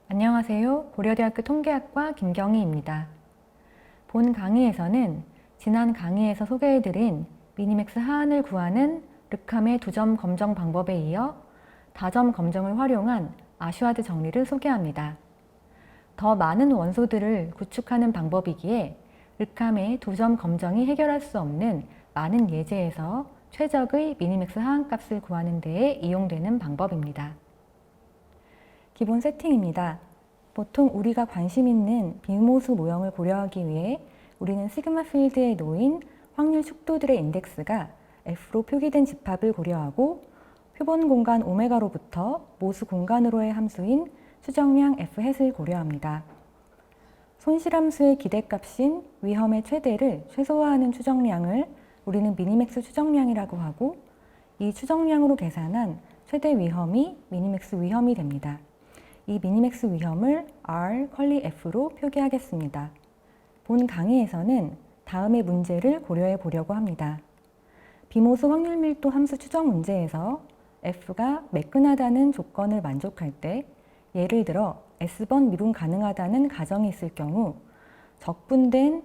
안녕하세요. 고려대학교 통계학과 김경희입니다. 본 강의에서는 지난 강의에서 소개해드린 미니맥스 하한을 구하는 르캄의 두점 검정 방법에 이어 다점 검정을 활용한 아슈아드 정리를 소개합니다. 더 많은 원소들을 구축하는 방법이기에 르캄의 두점 검정이 해결할 수 없는 많은 예제에서 최적의 미니맥스 하한값을 구하는 데에 이용되는 방법입니다. 기본 세팅입니다. 보통 우리가 관심 있는 빅모수 모형을 고려하기 위해 우리는 시그마 필드에 놓인 확률 축도들의 인덱스가 F로 표기된 집합을 고려하고 표본 공간 오메가로부터 모수 공간으로의 함수인 추정량 F햇을 고려합니다. 손실함수의 기대값인 위험의 최대를 최소화하는 추정량을 우리는 미니맥스 추정량이라고 하고 이 추정량으로 계산한 최대 위험이 미니맥스 위험이 됩니다. 이 미니맥스 위험을 R, F로 표기하겠습니다. 본 강의에서는 다음의 문제를 고려해 보려고 합니다. 비모수 확률 밀도 함수 추정 문제에서 F가 매끈하다는 조건을 만족할 때 예를 들어 S번 미분 가능하다는 가정이 있을 경우 적분된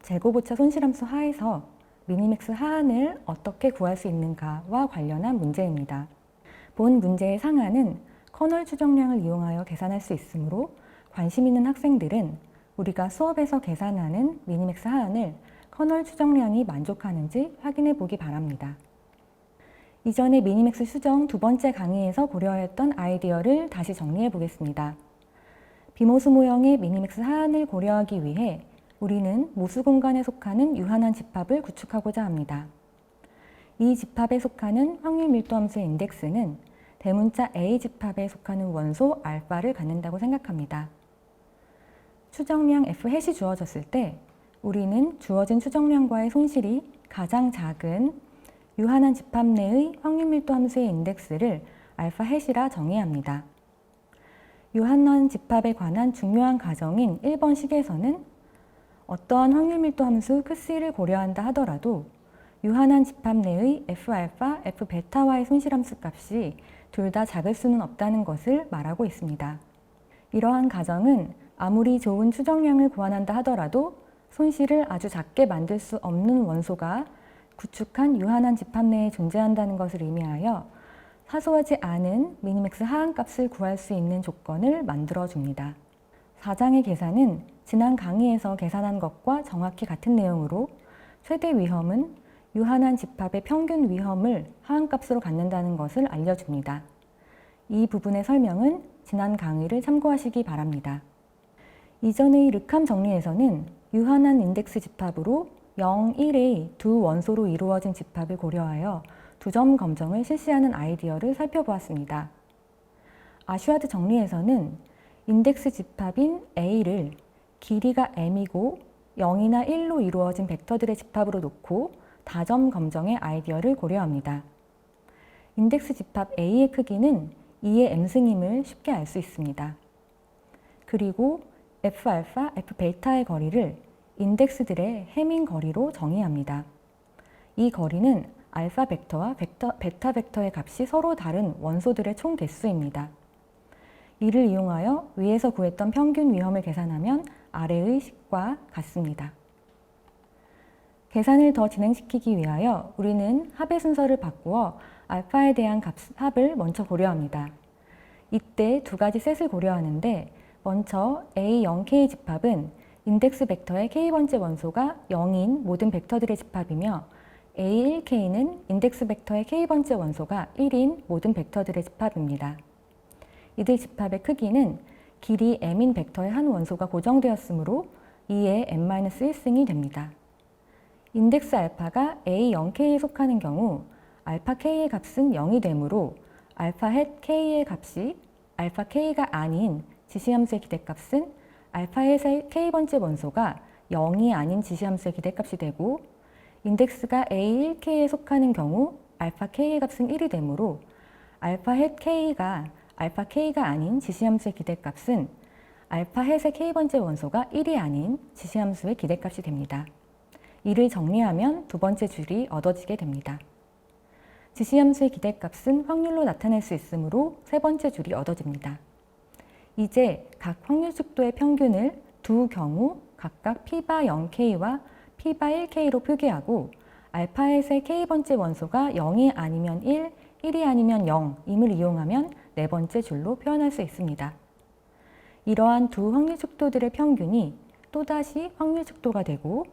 제곱오차 손실함수 하에서 미니맥스 하한을 어떻게 구할 수 있는가와 관련한 문제입니다. 본 문제의 상한은 커널 추정량을 이용하여 계산할 수 있으므로 관심 있는 학생들은 우리가 수업에서 계산하는 미니맥스 하한을 커널 추정량이 만족하는지 확인해 보기 바랍니다. 이전에 미니맥스 추정 두 번째 강의에서 고려했던 아이디어를 다시 정리해 보겠습니다. 비모수 모형의 미니맥스 하한을 고려하기 위해 우리는 모수 공간에 속하는 유한한 집합을 구축하고자 합니다. 이 집합에 속하는 확률 밀도 함수의 인덱스는 대문자 A 집합에 속하는 원소 알파를 갖는다고 생각합니다. 추정량 F햇이 주어졌을 때 우리는 주어진 추정량과의 손실이 가장 작은 유한한 집합 내의 확률 밀도 함수의 인덱스를 알파 햇이라 정의합니다. 유한한 집합에 관한 중요한 가정인 1번 식에서는 어떠한 확률 밀도 함수 크C를 고려한다 하더라도 유한한 집합 내의 F알파, F베타와의 손실함수 값이 둘 다 작을 수는 없다는 것을 말하고 있습니다. 이러한 가정은 아무리 좋은 추정량을 구한한다 하더라도 손실을 아주 작게 만들 수 없는 원소가 구축한 유한한 집합 내에 존재한다는 것을 의미하여 사소하지 않은 미니맥스 하한값을 구할 수 있는 조건을 만들어줍니다. 4장의 계산은 지난 강의에서 계산한 것과 정확히 같은 내용으로 최대 위험은 유한한 집합의 평균 위험을 하한값으로 갖는다는 것을 알려줍니다. 이 부분의 설명은 지난 강의를 참고하시기 바랍니다. 이전의 르캄 정리에서는 유한한 인덱스 집합으로 0, 1의 두 원소로 이루어진 집합을 고려하여 두점 검정을 실시하는 아이디어를 살펴보았습니다. 아슈아드 정리에서는 인덱스 집합인 A를 길이가 m이고 0이나 1로 이루어진 벡터들의 집합으로 놓고 다점 검정의 아이디어를 고려합니다. 인덱스 집합 A의 크기는 2의 m승임을 쉽게 알 수 있습니다. 그리고 F알파, F베타의 거리를 인덱스들의 해밍 거리로 정의합니다. 이 거리는 알파 벡터와 베타 벡터의 값이 서로 다른 원소들의 총 대수입니다. 이를 이용하여 위에서 구했던 평균 위험을 계산하면 아래의 식과 같습니다. 계산을 더 진행시키기 위하여 우리는 합의 순서를 바꾸어 알파에 대한 합을 먼저 고려합니다. 이때 두 가지 셋을 고려하는데 먼저 A0K 집합은 인덱스 벡터의 K번째 원소가 0인 모든 벡터들의 집합이며 A1K는 인덱스 벡터의 K번째 원소가 1인 모든 벡터들의 집합입니다. 이들 집합의 크기는 길이 m인 벡터의 한 원소가 고정되었으므로 2의 m-1승이 됩니다. 인덱스 알파가 A0K에 속하는 경우 알파 K의 값은 0이 되므로 알파 햇 K의 값이 알파 K가 아닌 지시함수의 기대값은 알파 햇의 K번째 원소가 0이 아닌 지시함수의 기대값이 되고 인덱스가 A1K에 속하는 경우 알파 K의 값은 1이 되므로 알파 햇 K가 알파 K가 아닌 지시함수의 기대값은 알파 햇의 K번째 원소가 1이 아닌 지시함수의 기대값이 됩니다. 이를 정리하면 두 번째 줄이 얻어지게 됩니다. 지시함수의 기대값은 확률로 나타낼 수 있으므로 세 번째 줄이 얻어집니다. 이제 각 확률축도의 평균을 두 경우 각각 P바 0K와 P바 1K로 표기하고 알파에서의 K번째 원소가 0이 아니면 1, 1이 아니면 0임을 이용하면 네 번째 줄로 표현할 수 있습니다. 이러한 두 확률축도들의 평균이 또다시 확률축도가 되고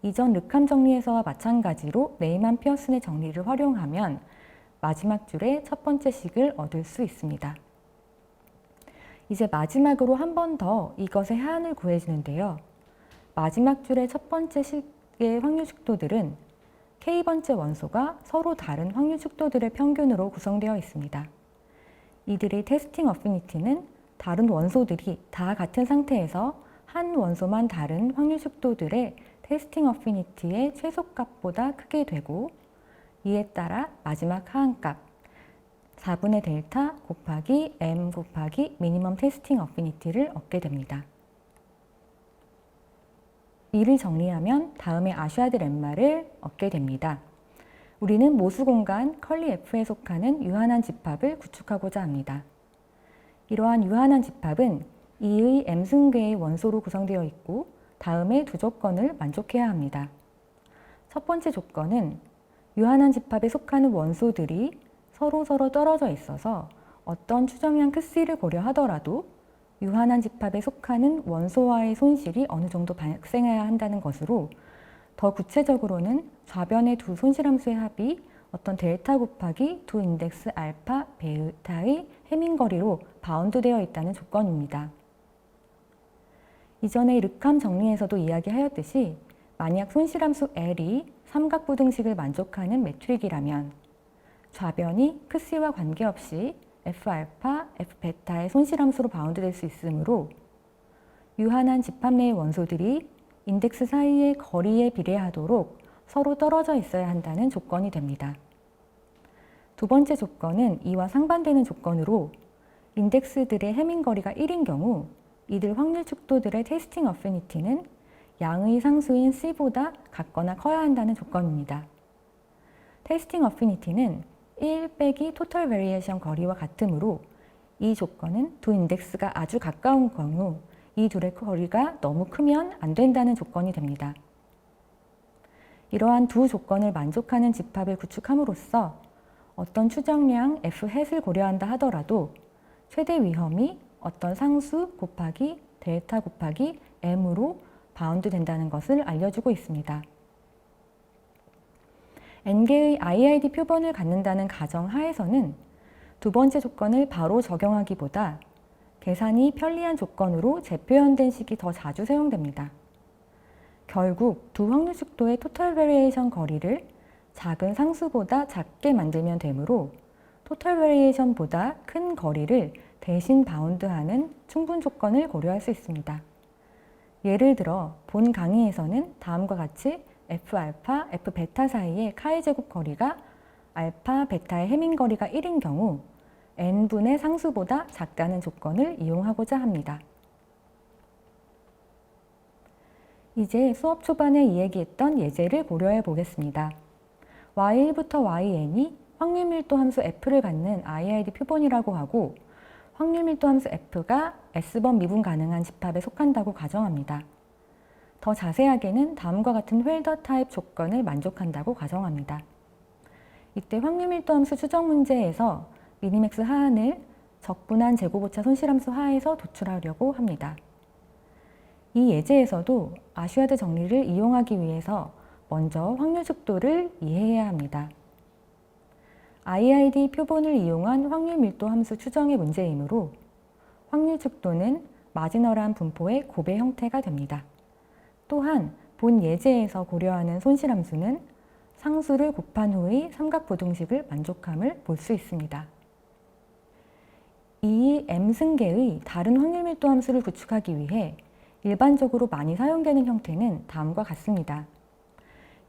이전 르캄 정리에서와 마찬가지로 네이만 피어슨의 정리를 활용하면 마지막 줄의 첫 번째 식을 얻을 수 있습니다. 이제 마지막으로 한 번 더 이것의 하한을 구해주는데요. 마지막 줄의 첫 번째 식의 확률축도들은 K번째 원소가 서로 다른 확률축도들의 평균으로 구성되어 있습니다. 이들의 테스팅 어피니티는 다른 원소들이 다 같은 상태에서 한 원소만 다른 확률축도들의 테스팅 어피니티의 최소값보다 크게 되고 이에 따라 마지막 하한값 4분의 델타 곱하기 m 곱하기 미니멈 테스팅 어피니티를 얻게 됩니다. 이를 정리하면 다음에 아슈아드 렘마를 얻게 됩니다. 우리는 모수공간 컬리 F에 속하는 유한한 집합을 구축하고자 합니다. 이러한 유한한 집합은 2의 m승계의 원소로 구성되어 있고 다음에 두 조건을 만족해야 합니다. 첫 번째 조건은 유한한 집합에 속하는 원소들이 서로 떨어져 있어서 어떤 추정량 크C를 고려하더라도 유한한 집합에 속하는 원소와의 손실이 어느 정도 발생해야 한다는 것으로 더 구체적으로는 좌변의 두 손실함수의 합이 어떤 델타 곱하기 두 인덱스 알파, 베타의 해밍거리로 바운드되어 있다는 조건입니다. 이전의 르캄 정리에서도 이야기하였듯이 만약 손실함수 L이 삼각부등식을 만족하는 매트릭이라면 좌변이 크C와 관계없이 F알파, F베타의 손실함수로 바운드될 수 있으므로 유한한 집합 내의 원소들이 인덱스 사이의 거리에 비례하도록 서로 떨어져 있어야 한다는 조건이 됩니다. 두 번째 조건은 이와 상반되는 조건으로 인덱스들의 해밍거리가 1인 경우 이들 확률축도들의 테스팅 어피니티는 양의 상수인 C보다 같거나 커야 한다는 조건입니다. 테스팅 어피니티는 1 빼기 토탈 베리에이션 거리와 같으므로 이 조건은 두 인덱스가 아주 가까운 경우 이 둘의 거리가 너무 크면 안 된다는 조건이 됩니다. 이러한 두 조건을 만족하는 집합을 구축함으로써 어떤 추정량 F햇을 고려한다 하더라도 최대 위험이 어떤 상수 곱하기 델타 곱하기 m으로 바운드 된다는 것을 알려주고 있습니다. n개의 IID 표본을 갖는다는 가정 하에서는 두 번째 조건을 바로 적용하기보다 계산이 편리한 조건으로 재표현된 식이 더 자주 사용됩니다. 결국 두 확률축도의 토탈 베리에이션 거리를 작은 상수보다 작게 만들면 되므로 토탈 베리에이션보다 큰 거리를 대신 바운드하는 충분 조건을 고려할 수 있습니다. 예를 들어 본 강의에서는 다음과 같이 F알파, F베타 사이의 카이 제곱 거리가 알파, 베타의 해밍 거리가 1인 경우 n분의 상수보다 작다는 조건을 이용하고자 합니다. 이제 수업 초반에 이야기했던 예제를 고려해 보겠습니다. y1부터 yn이 확률밀도 함수 f를 갖는 IID 표본이라고 하고 확률밀도 함수 f가 S번 미분 가능한 집합에 속한다고 가정합니다. 더 자세하게는 다음과 같은 웰더 타입 조건을 만족한다고 가정합니다. 이때 확률밀도 함수 추정 문제에서 미니맥스 하한을 적분한 제곱오차 손실함수 하에서 도출하려고 합니다. 이 예제에서도 아슈아드 정리를 이용하기 위해서 먼저 확률축도를 이해해야 합니다. IID 표본을 이용한 확률밀도 함수 추정의 문제이므로 확률축도는 마지널한 분포의 곱의 형태가 됩니다. 또한 본 예제에서 고려하는 손실함수는 상수를 곱한 후의 삼각부등식을 만족함을 볼 수 있습니다. 이 m승계의 다른 확률밀도 함수를 구축하기 위해 일반적으로 많이 사용되는 형태는 다음과 같습니다.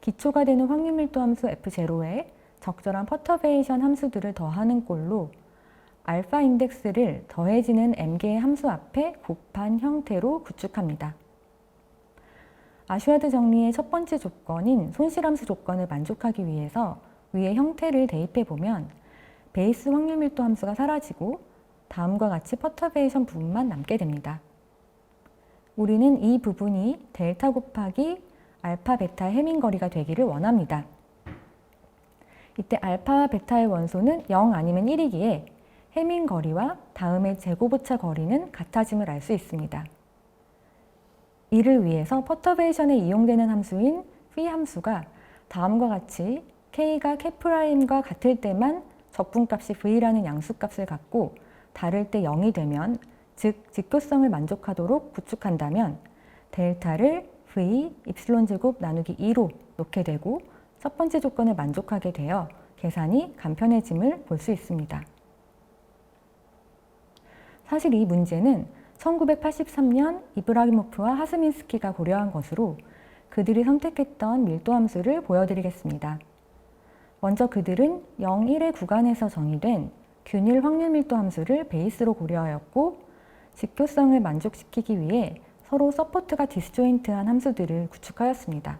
기초가 되는 확률밀도 함수 F0에 적절한 퍼터베이션 함수들을 더하는 꼴로 알파 인덱스를 더해지는 m개의 함수 앞에 곱한 형태로 구축합니다. 아슈아드 정리의 첫 번째 조건인 손실함수 조건을 만족하기 위해서 위의 형태를 대입해 보면 베이스 확률밀도 함수가 사라지고 다음과 같이 퍼터베이션 부분만 남게 됩니다. 우리는 이 부분이 델타 곱하기 알파 베타의 해밍거리가 되기를 원합니다. 이때 알파와 베타의 원소는 0 아니면 1이기에 해밍거리와 다음의 제곱오차 거리는 같아짐을 알 수 있습니다. 이를 위해서 퍼터베이션에 이용되는 함수인 phi 함수가 다음과 같이 k가 k'과 같을 때만 적분값이 v라는 양수값을 갖고 다를 때 0이 되면, 즉 직교성을 만족하도록 구축한다면 델타를 v 입실론 제곱 나누기 2로 놓게 되고 첫 번째 조건을 만족하게 되어 계산이 간편해짐을 볼 수 있습니다. 사실 이 문제는 1983년 이브라기모프와 하스민스키가 고려한 것으로 그들이 선택했던 밀도 함수를 보여드리겠습니다. 먼저 그들은 0, 1의 구간에서 정의된 균일 확률 밀도 함수를 베이스로 고려하였고 직교성을 만족시키기 위해 서로 서포트가 디스조인트한 함수들을 구축하였습니다.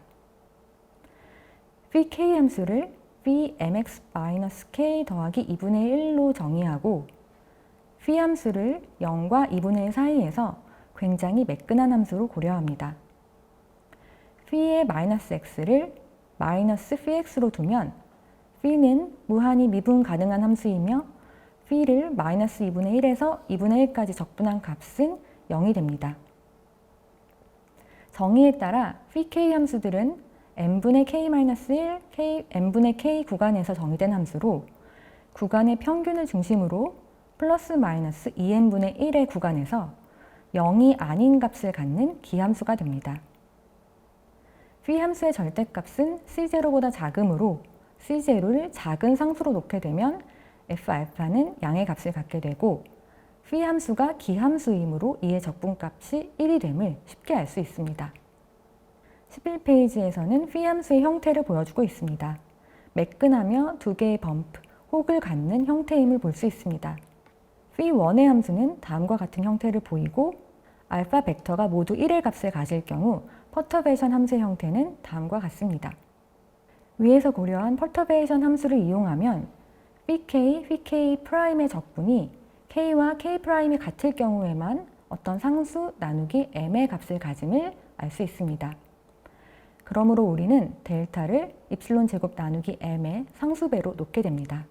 phi k 함수를 phi mx-k 더하기 2분의 1로 정의하고 phi 함수를 0과 2분의 1 사이에서 굉장히 매끈한 함수로 고려합니다. phi의 마이너스 x를 마이너스 phi x로 두면 phi는 무한히 미분 가능한 함수이며 phi를 마이너스 2분의 1에서 2분의 1까지 적분한 값은 0이 됩니다. 정의에 따라 phi k 함수들은 n분의 k-1, n분의 k 구간에서 정의된 함수로 구간의 평균을 중심으로 플러스 마이너스 2n분의 1의 구간에서 0이 아닌 값을 갖는 기함수가 됩니다. phi 함수의 절대값은 c0보다 작으므로 c0를 작은 상수로 놓게 되면 f알파는 양의 값을 갖게 되고 phi 함수가 기함수이므로 이의 적분값이 1이 됨을 쉽게 알 수 있습니다. 11페이지에서는 phi 함수의 형태를 보여주고 있습니다. 매끈하며 두 개의 범프, 혹을 갖는 형태임을 볼 수 있습니다. phi1의 함수는 다음과 같은 형태를 보이고 알파 벡터가 모두 1의 값을 가질 경우 퍼터베이션 함수의 형태는 다음과 같습니다. 위에서 고려한 퍼터베이션 함수를 이용하면 phi k'의 적분이 k와 k'이 같을 경우에만 어떤 상수 나누기 m의 값을 가짐을 알 수 있습니다. 그러므로 우리는 델타를 입실론 제곱 나누기 m의 상수배로 놓게 됩니다.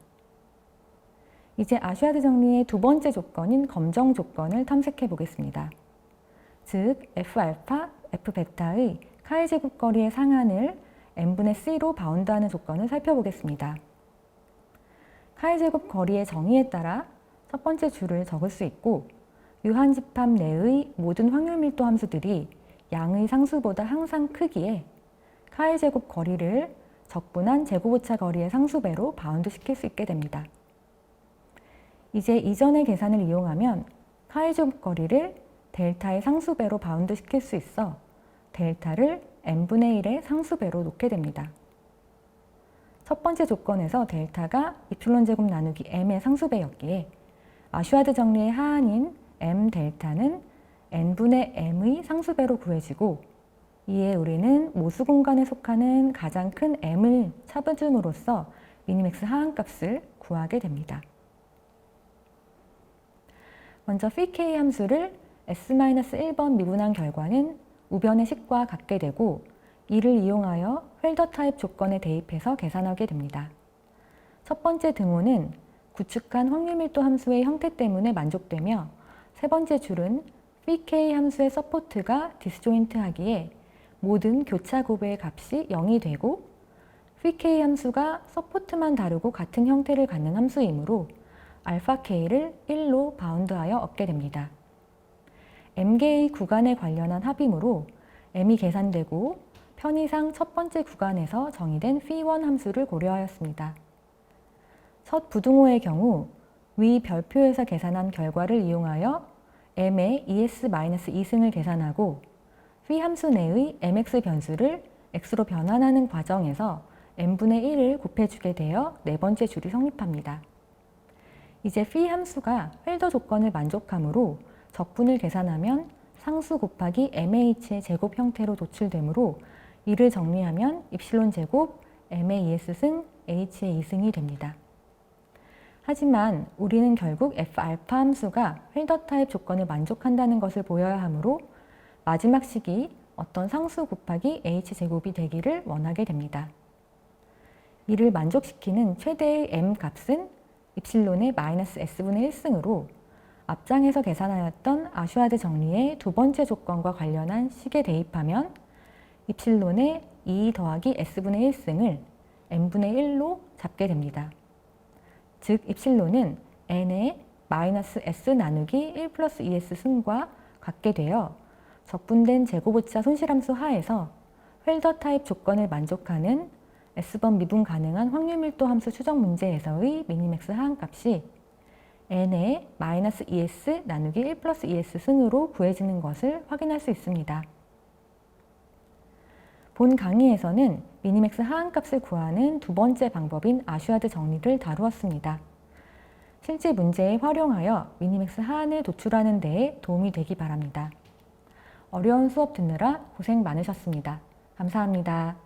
이제 아슈아드 정리의 두 번째 조건인 검정 조건을 탐색해 보겠습니다. 즉 f알파, f베타의 카이 제곱 거리의 상한을 n분의 c로 바운드하는 조건을 살펴보겠습니다. 카이 제곱 거리의 정의에 따라 첫 번째 줄을 적을 수 있고 유한집합 내의 모든 확률 밀도 함수들이 양의 상수보다 항상 크기에 카이 제곱 거리를 적분한 제곱오차 거리의 상수배로 바운드 시킬 수 있게 됩니다. 이제 이전의 계산을 이용하면 카이 제곱 거리를 델타의 상수배로 바운드 시킬 수 있어 델타를 n분의 1의 상수배로 놓게 됩니다. 첫 번째 조건에서 델타가 입실론 제곱 나누기 m의 상수배였기에 아슈아드 정리의 하한인 m 델타는 n분의 m의 상수배로 구해지고 이에 우리는 모수 공간에 속하는 가장 큰 m을 찾음으로써 미니맥스 하한값을 구하게 됩니다. 먼저 phi k 함수를 s-1번 미분한 결과는 우변의 식과 같게 되고 이를 이용하여 웰더 타입 조건에 대입해서 계산하게 됩니다. 첫 번째 등호는 구축한 확률 밀도 함수의 형태 때문에 만족되며 세 번째 줄은 phi k 함수의 서포트가 디스조인트하기에 모든 교차 곱의 값이 0이 되고 phi k 함수가 서포트만 다르고 같은 형태를 갖는 함수이므로 알파 k를 1로 바운드하여 얻게 됩니다. m개의 구간에 관련한 합이므로 m이 계산되고 편의상 첫 번째 구간에서 정의된 phi1 함수를 고려하였습니다. 첫 부등호의 경우 위 별표에서 계산한 결과를 이용하여 m의 es-2승을 계산하고 phi 함수 내의 mx 변수를 x로 변환하는 과정에서 n분의 1을 곱해주게 되어 네 번째 줄이 성립합니다. 이제 phi 함수가 웰더 조건을 만족하므로 적분을 계산하면 상수 곱하기 mh의 제곱 형태로 도출되므로 이를 정리하면 입실론 제곱 m의 2s승 h의 2승이 됩니다. 하지만 우리는 결국 f알파 함수가 웰더 타입 조건을 만족한다는 것을 보여야 하므로 마지막 식이 어떤 상수 곱하기 h제곱이 되기를 원하게 됩니다. 이를 만족시키는 최대의 m 값은 입실론의 마이너스 s분의 1승으로 앞장에서 계산하였던 아슈아드 정리의 두 번째 조건과 관련한 식에 대입하면 입실론의 2 더하기 s분의 1승을 n분의 1로 잡게 됩니다. 즉 입실론은 n의 마이너스 s 나누기 1 플러스 2s 승과 같게 되어 적분된 제곱오차 손실함수 하에서 웰더 타입 조건을 만족하는 S번 미분 가능한 확률 밀도 함수 추정 문제에서의 미니맥스 하한값이 n의 마이너스 2s 나누기 1 플러스 2s 승으로 구해지는 것을 확인할 수 있습니다. 본 강의에서는 미니맥스 하한값을 구하는 두 번째 방법인 아슈아드 정리를 다루었습니다. 실제 문제에 활용하여 미니맥스 하한을 도출하는 데에 도움이 되기 바랍니다. 어려운 수업 듣느라 고생 많으셨습니다. 감사합니다.